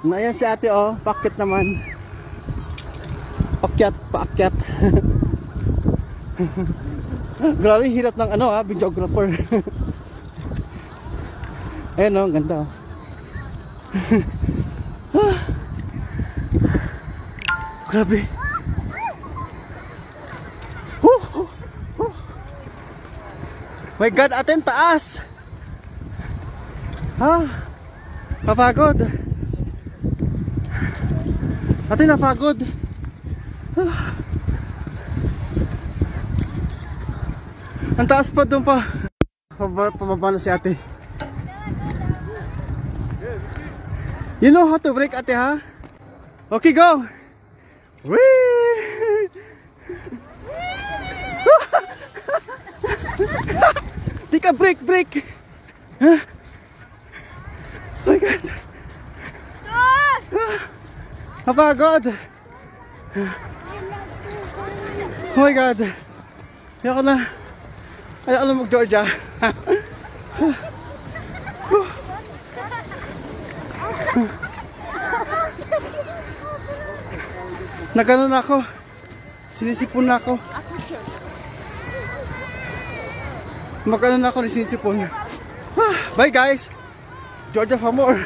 Ayan si ate oh, paakyat naman. Paakyat. Grabe hirap ng ano videographer. Ayan oh, ganda oh. Grabe. My God, atin taas. Napagod. Atin napagod. Ang taas pa doon pa. Pababa na si ate. You know how to brake ate ha? Okay, go. Whee! Take a break. Oh my God. Napagod. Oh my God. Ayoko na mag-Georgia. Nagano na ako. Sinisipon na ako. Magano na ako, sinisipon. Bye guys. Georgia for more.